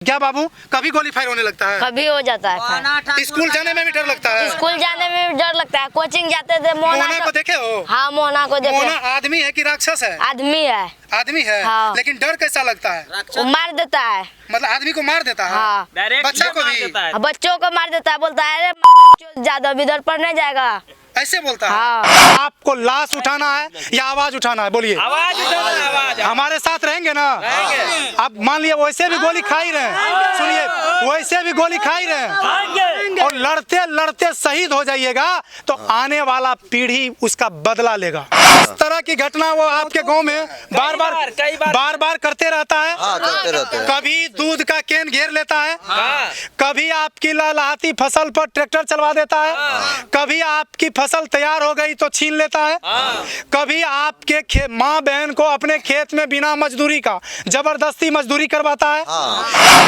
क्या बाबू, कभी गोली फायर होने लगता है? कभी हो जाता है। स्कूल जाने में भी डर लगता है? स्कूल जाने में भी डर लगता है। कोचिंग जाते थे मोना को देखे हो? हाँ, मोना को देखे। मोना आदमी है कि राक्षस है? आदमी है। आदमी है। हाँ। लेकिन डर कैसा लगता है? वो मार देता है। मतलब आदमी को मार देता है? हाँ। बच्चा को भी? बच्चों को मार देता है, बोलता है अरे ज्यादा इधर पढ़ने जाएगा, ऐसे बोलता है। हाँ। आपको लाश उठाना है या आवाज उठाना है? बोलिए। आवाज उठाना है, आवाज। हमारे साथ रहेंगे ना? अब मान लिया वैसे भी गोली खा ही रहे हैं, सुनिए, वैसे भी गोली खा ही रहे हैं और लड़ते लड़ते शहीद हो जाइएगा तो आने वाला पीढ़ी उसका बदला लेगा। इस तरह की घटना वो आपके गांव में बार बार करते रहता है। करते रहते हैं। कभी दूध का कैन घेर लेता है, कभी आपकी लहलहाती फसल पर ट्रैक्टर चलवा देता है, कभी आपकी फसल तैयार हो गई तो छीन लेता है, कभी आपके माँ बहन को अपने खेत में बिना मजदूरी का जबरदस्ती मजदूरी करवाता है।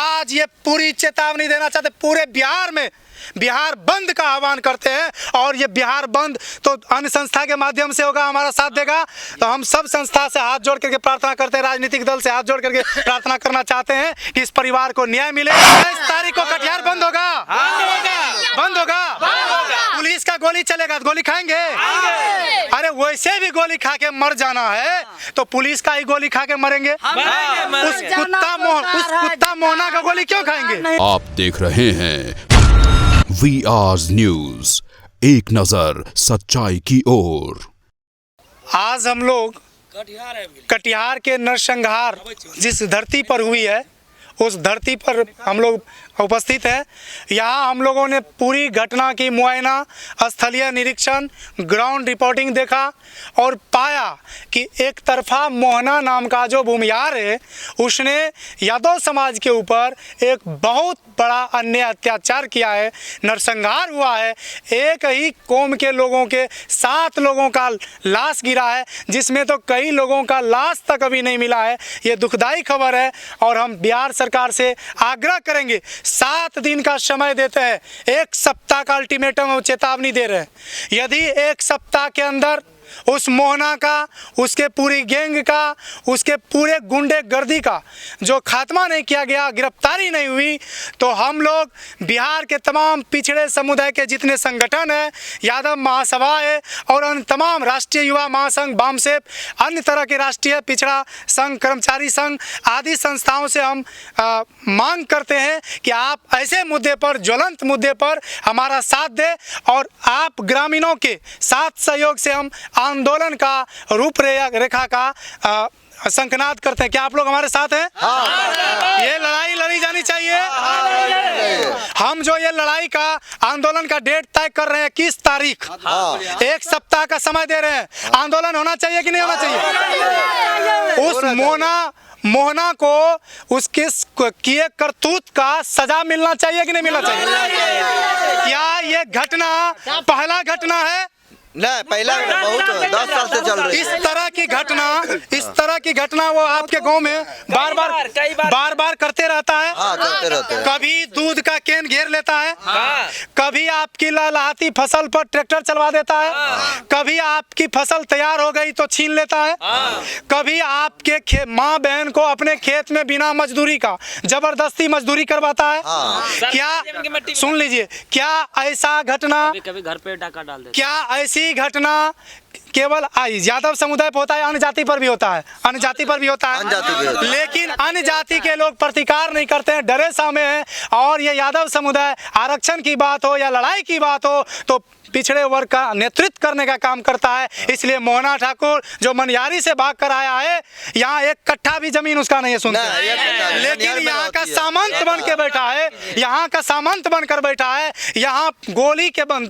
आज ये पूरी चेतावनी देना चाहते, पूरे बिहार में बिहार बंद का आह्वान करते हैं और ये बिहार बंद तो अन्य संस्था के माध्यम से होगा, हमारा साथ देगा। तो हम सब संस्था से हाथ जोड़ करके प्रार्थना करते हैं, राजनीतिक दल से हाथ जोड़ करके प्रार्थना करना चाहते हैं कि इस परिवार को न्याय मिले। 22 तारीख को कटिहार बंद होगा, बंद होगा। पुलिस का गोली चलेगा तो गोली खाएंगे? अरे वैसे भी गोली खा के मर जाना है तो पुलिस का ही गोली खा के मरेंगे? उस कुत्ता मोहना का गोली क्यों खाएंगे? आप देख रहे हैं VR न्यूज, एक नजर सच्चाई की ओर। आज हम लोग कटिहार के नरसंहार जिस धरती पर हुई है उस धरती पर हम लोग उपस्थित हैं। यहाँ हम लोगों ने पूरी घटना की मुआयना, स्थलीय निरीक्षण, ग्राउंड रिपोर्टिंग देखा और पाया कि एक तरफा मोहना नाम का जो भूमिहार है उसने यादव समाज के ऊपर एक बहुत बड़ा अन्य अत्याचार किया है, नरसंहार हुआ है। एक ही कौम के लोगों के 7 लोगों का लाश गिरा है, जिसमें तो कई लोगों का लाश तक अभी नहीं मिला है। ये दुखदाई खबर है और हम बिहार सरकार से आग्रह करेंगे, 7 दिन का समय देते हैं, 1 सप्ताह का अल्टीमेटम और चेतावनी दे रहे हैं। यदि 1 सप्ताह के अंदर उस मोहना का, उसके पूरी गैंग का, उसके पूरे गुंडे गर्दी का जो खात्मा नहीं किया गया, गिरफ्तारी नहीं हुई, तो हम लोग बिहार के तमाम पिछड़े समुदाय के जितने संगठन हैं, यादव महासभा है और अन्य तमाम राष्ट्रीय युवा महासंघ, बामसेप, अन्य तरह के राष्ट्रीय पिछड़ा संघ, कर्मचारी संघ आदि संस्थाओं से हम मांग करते हैं कि आप ऐसे मुद्दे पर, ज्वलंत मुद्दे पर हमारा साथ दें और आप ग्रामीणों के साथ सहयोग से हम आंदोलन का रूपरेखा का शंखनाद करते हैं। क्या आप लोग हमारे साथ हैं? ये लड़ाई लड़ी जानी चाहिए। हम जो ये लड़ाई का आंदोलन का डेट तय कर रहे हैं 21 तारीख, 1 सप्ताह का समय दे रहे हैं। आंदोलन होना चाहिए कि नहीं होना चाहिए? उस मोहना को उसके किए करतूत का सजा मिलना चाहिए कि नहीं मिलना चाहिए? क्या ये घटना पहला घटना है? नहीं, पहला बहुत 10 साल से चल रही है। इस तरह की घटना वो आपके गांव में बार बार करते रहता है। करते रहते हैं। कभी दूध का कैन घेर लेता है, कभी आपकी लहलहाती फसल पर ट्रैक्टर चलवा देता है, कभी आपकी फसल तैयार हो गई तो छीन लेता है, कभी आपके माँ बहन को अपने खेत में बिना मजदूरी का जबरदस्ती मजदूरी करवाता है। क्या, सुन लीजिए, क्या ऐसा घटना, कभी घर पे डाका डाल देते, क्या ऐसी घटना केवल यादव समुदाय पर होता है? अन्य जाति पर भी होता है, अन्य जाति पर भी होता है, लेकिन अन्य जाति के लोग प्रतिकार नहीं करते हैं, डरे सामे हैं। और ये यादव समुदाय आरक्षण की बात हो या लड़ाई की बात हो तो पिछड़े वर्ग का नेतृत्व करने का काम करता है। इसलिए मोहना ठाकुर जो मनियारी से भाग कर आया है, यहाँ 1 कट्ठा भी जमीन उसका नहीं है, सुनते, लेकिन यहाँ का सामंत बन के बैठा है, यहाँ का सामंत बनकर बैठा है। यहाँ गोली के दम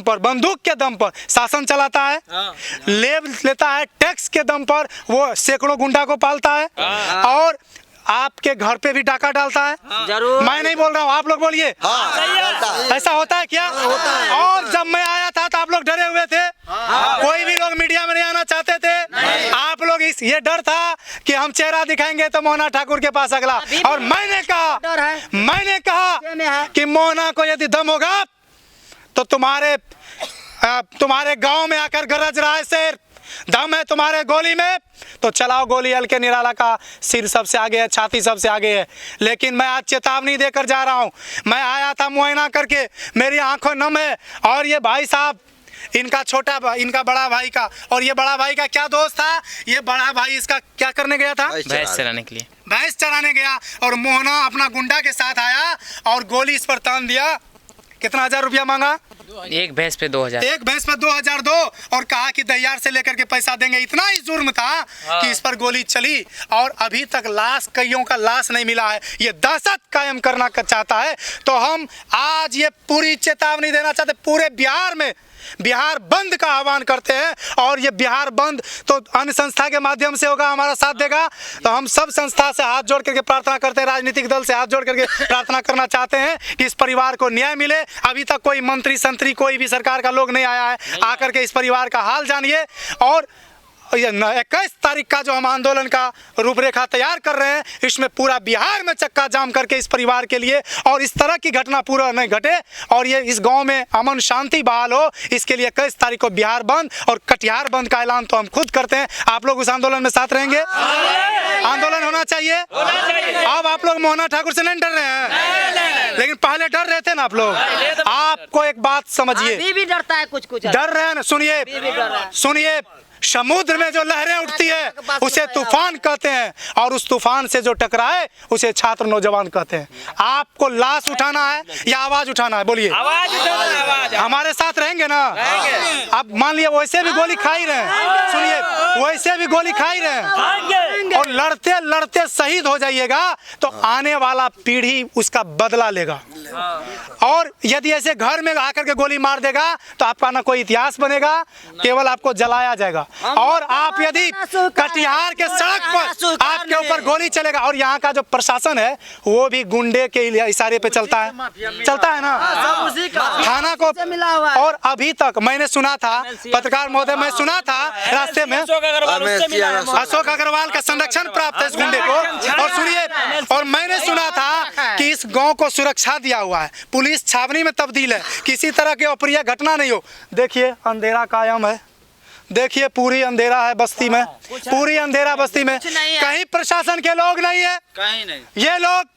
पर, बंदूक के दम पर शासन चलाता है, लेब लेता है, टैक्स के दम पर वो सैकड़ों गुंडा को पालता है और आपके घर पे भी डाका डालता है। जरूर, मैं नहीं बोल रहा हूँ, आप लोग बोलिए। ऐसा होता है क्या? और जब मैं आया था तो आप लोग डरे हुए थे, कोई भी लोग मीडिया में नहीं आना चाहते थे। आप लोग ये डर था कि हम चेहरा दिखाएंगे तो मोहना ठाकुर के पास अगला, और मैंने कहा कि मोहना को यदि दम होगा तो तुम्हारे गांव में आकर गरज रहा है शेर, दम है तुम्हारे गोली में तो चलाओ गोली। हल्के निराला का सिर सबसे आगे है, छाती सबसे आगे है। लेकिन मैं आज चेतावनी देकर जा रहा हूँ। मैं आया था मुआयना करके, मेरी आंखों नम है। और ये भाई साहब, इनका बड़ा भाई का, और ये बड़ा भाई का क्या दोस्त था, ये बड़ा भाई इसका क्या करने गया था, भैंस चराने के लिए, भैंस चराने गया। और मोहना अपना गुंडा के साथ आया और गोली इस पर तान दिया। कितना 1000 रुपया मांगा? एक भैंस पे 2000, एक भैंस पर 2000 दो, और कहा कि तैयार से लेकर के पैसा देंगे। इतना ही जुर्म था कि इस पर गोली चली और अभी तक कईयों का लाश नहीं मिला है। ये दहशत कायम करना चाहता है। तो हम आज ये पूरी चेतावनी देना चाहते, पूरे बिहार में बिहार बंद का आह्वान करते हैं। और ये बिहार बंद तो अन्य संस्था के माध्यम से होगा, हमारा साथ देगा। तो हम सब संस्था से हाथ जोड़ करके प्रार्थना करते हैं, राजनीतिक दल से हाथ जोड़ करके प्रार्थना करना चाहते हैं कि इस परिवार को न्याय मिले। अभी तक कोई मंत्री संतरी कोई भी सरकार का लोग नहीं आया है, आकर के इस परिवार का हाल जानिए। और 21 तारीख का जो हम आंदोलन का रूपरेखा तैयार कर रहे हैं, इसमें पूरा बिहार में चक्का जाम करके इस परिवार के लिए, और इस तरह की घटना पूरा नहीं घटे और ये इस गांव में अमन शांति बहाल हो, इसके लिए 21 तारीख को बिहार बंद और कटिहार बंद का ऐलान तो हम खुद करते हैं। आप लोग उस आंदोलन में साथ रहेंगे? आंदोलन होना चाहिए। अब आप लोग मोहना ठाकुर से नहीं डर रहे हैं, लेकिन पहले डर रहे थे ना आप लोग। आपको एक बात समझिए, अभी भी डरता है, कुछ डर रहे हैं ना। सुनिए, समुद्र में जो लहरें उठती है उसे तूफान कहते हैं, और उस तूफान से जो टकराए उसे छात्र नौजवान कहते हैं। आपको लाश उठाना है या आवाज उठाना है? बोलिए। आवाज हमारे साथ रहेंगे ना? अब मान लिया वैसे भी गोली खा ही रहे हैं, सुनिए, वैसे भी गोली खा ही रहे हैं, और लड़ते लड़ते शहीद हो जाइएगा तो आने वाला पीढ़ी उसका बदला लेगा। और यदि ऐसे घर में आकर के गोली मार देगा तो आपका ना कोई इतिहास बनेगा, केवल आपको जलाया जाएगा। और आप यदि कटिहार के सड़क पर आपके ऊपर गोली चलेगा, और यहाँ का जो प्रशासन है वो भी गुंडे के इशारे पे चलता है ना थाना को। और अभी तक मैंने सुना था, पत्रकार महोदय, मैं सुना था रास्ते में अशोक अग्रवाल का संरक्षण प्राप्त है इस गुंडे को। और सुनिए, और मैंने सुना था कि इस गांव को सुरक्षा दिया हुआ है, पुलिस छावनी में तब्दील है, किसी तरह की अप्रिय घटना नहीं हो। देखिए अंधेरा कायम है, देखिए पूरी अंधेरा है बस्ती में, पूरी अंधेरा बस्ती में, कहीं प्रशासन के लोग नहीं है, कहीं नहीं। ये लोग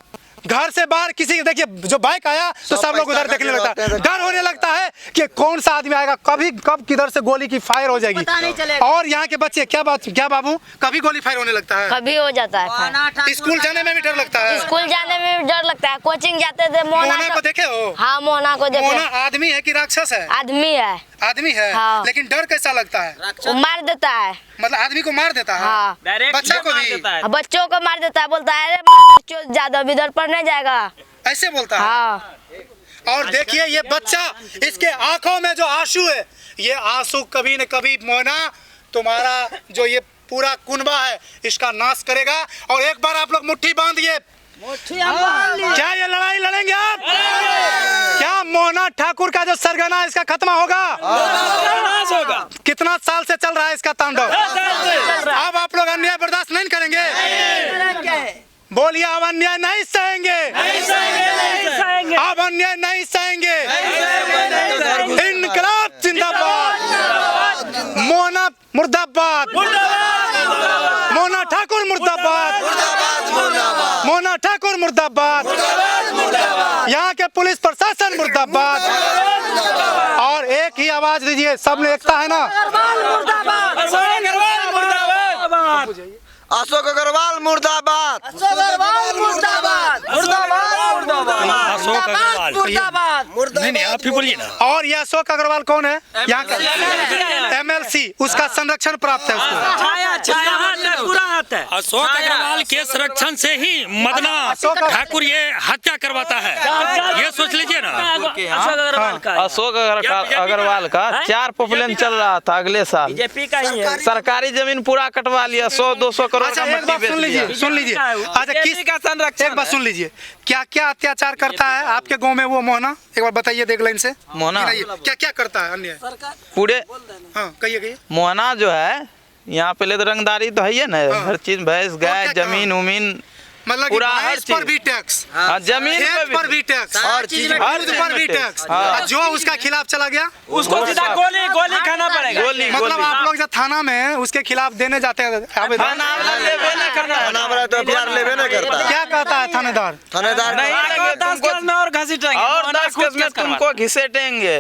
घर से बाहर किसी, देखिए जो बाइक आया तो सब लोग उधर देखने लगता है, डर होने लगता है कि कौन सा आदमी आएगा, कब किधर से गोली की फायर हो जाएगी। और यहाँ के बच्चे क्या बाबू, कभी गोली फायर होने लगता है, कभी हो जाता है। स्कूल जाने में भी डर लगता है, स्कूल जाने में भी डर लगता है। कोचिंग जाते थे मोहना को देखे हो? हाँ, मोहना को देखे। मोहना आदमी है कि राक्षस है? आदमी है। आदमी है, हाँ। लेकिन डर कैसा लगता है? वो मार देता है, मतलब आदमी को मार देता है? हाँ। बच्चा को भी, बच्चों को मार देता है, बोलता है अरे ज्यादा इधर पढ़ने जाएगा, ऐसे बोलता है। हाँ। और देखिए ये बच्चा, इसके आंखों में जो आंसू है, ये आंसू कभी न कभी मोहना तुम्हारा जो ये पूरा कुनबा है इसका नाश करेगा। और एक बार आप लोग मुट्ठी बांधिए, क्या ये लड़ाई लड़ेंगे आप? क्या मोहना ठाकुर का जो सरगना है इसका खत्म होगा? कितना साल से चल रहा है इसका तांडव? अब आप लोग अन्याय बर्दाश्त नहीं करेंगे? बोलिए, अब अन्याय नहीं सहेंगे, अब अन्याय नहीं सहेंगे। इनकलाब जिंदाबाद, मोहना मुर्दाबाद, मोहना ठाकुर मुर्दाबाद, मोहना ठाकुर मुर्दाबाद, यहाँ के पुलिस प्रशासन मुर्दाबाद। और एक ही आवाज दीजिए, सब ने एकता है ना? अशोक अग्रवाल मुर्दाबाद, अशोक अग्रवाल मुर्दाबाद, अशोक अग्रवाल नहीं आप ही बोलिए ना। और ये अशोक अग्रवाल कौन है? यहाँ का MLC, उसका संरक्षण प्राप्त है उसको। अशोक अग्रवाल के संरक्षण से ही मदना ठाकुर ये हत्या करवाता है, ये सोच लीजिए ना। अशोक अग्रवाल का 4 पॉपुलेशन चल रहा था अगले साल, बीजेपी का ही है। सरकारी जमीन पूरा कटवा लिया, 100-200 करोड़ अच्छा, का एक बात सुन लीजिए। अच्छा, किस का संरक्षण? एक बात सुन लीजिए, क्या क्या अत्याचार करता है आपके गांव में वो मोहना? एक बार बताइए, देख लाइन से। मोहना क्या क्या करता है अन्य? पूरे, हाँ कहिए। मोहना जो है यहाँ पहले तो रंगदारी तो है ना, हर चीज, भैंस गाय जमीन उमीन मतलब पूरा हर भैंस पर चीज। भी टैक्स, हाँ, जमीन खेत पर भी टैक्स, हर चीज में हर दूध चीज पर में भी टैक्स। टैक्स। हाँ। और जो उसका खिलाफ चला गया उसको सीधा गोली खाना पड़ेगा। गोली मतलब आप लोग जब थाना में उसके खिलाफ देने जाते हैं आवेदन, थाना वाला लेबे नहीं करना है। थाना वाला तो एफआईआर लेबे नहीं करता है। क्या कहता है थानेदार? थानेदार नहीं लेंगे तुमको, में और घसीटेंगे और 10 केस में तुमको घिसेटेंगे।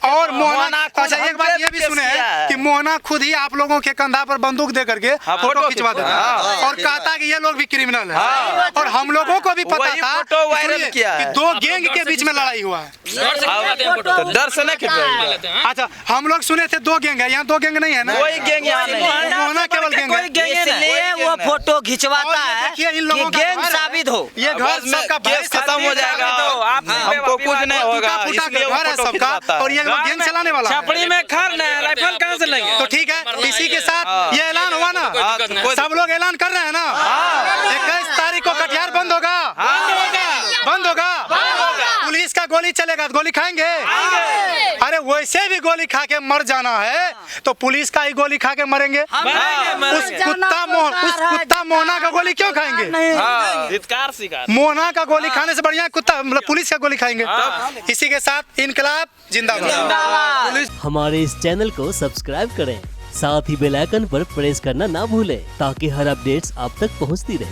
और मोहना, मोहना खुद अच्छा एक बात ये भी केस सुने किया है। कि मोहना खुद ही आप लोगों के कंधा पर बंदूक दे करके फोटो खिंचवा देता है और कहता है कि ये लोग भी क्रिमिनल है। और हम लोगों को भी पता वही था फोटो वायरल सुनिए, किया है। कि दो गैंग के बीच में लड़ाई हुआ है। तो डर से नहीं खिंचवाएंगे। अच्छा हम लोग सुने थे दो गैंग है, यहाँ दो गैंग नहीं है ना? कोई गैंग यहाँ नहीं है। मोहना केवल गैंग है। इसलिए वो फोटो खिंचवाता और ये है देखिए, इन कि लोगों का गैंग घर है। साबित हो। ये घर बस में सबका केस खत्म हो जाएगा, हमको कुछ नहीं होगा, फूटा इसलिए वो घर है फोटो सबका खिंचवाता है। और ये लोग गैंग चलाने वाला है। छपड़ी में खर नहीं, राइफल कहाँ से लेंगे? तो ठीक है, इसी के साथ ये ऐलान हुआ ना, हाँ, तो कोई- सब लोग ऐलान कर रहे हैं ना, 21 तारीख को कटिहार बंद होगा, बंद होगा, पुलिस का गोली चलेगा तो गोली खाएंगे? अरे वैसे भी गोली खा के मर जाना है तो पुलिस का ही गोली खा के मरेंगे। उस कुत्ता मोहना का गोली क्यों खाएंगे? धिक्कार शिकार। मोहना का गोली खाने से बढ़िया कुत्ता मतलब पुलिस का गोली खाएंगे। इसी के साथ इनकलाब जिंदाबाद। हमारे इस चैनल को सब्सक्राइब करें, साथ ही बेल आइकन पर प्रेस करना ना भूलें ताकि हर अपडेट्स आप तक पहुंचती रहे।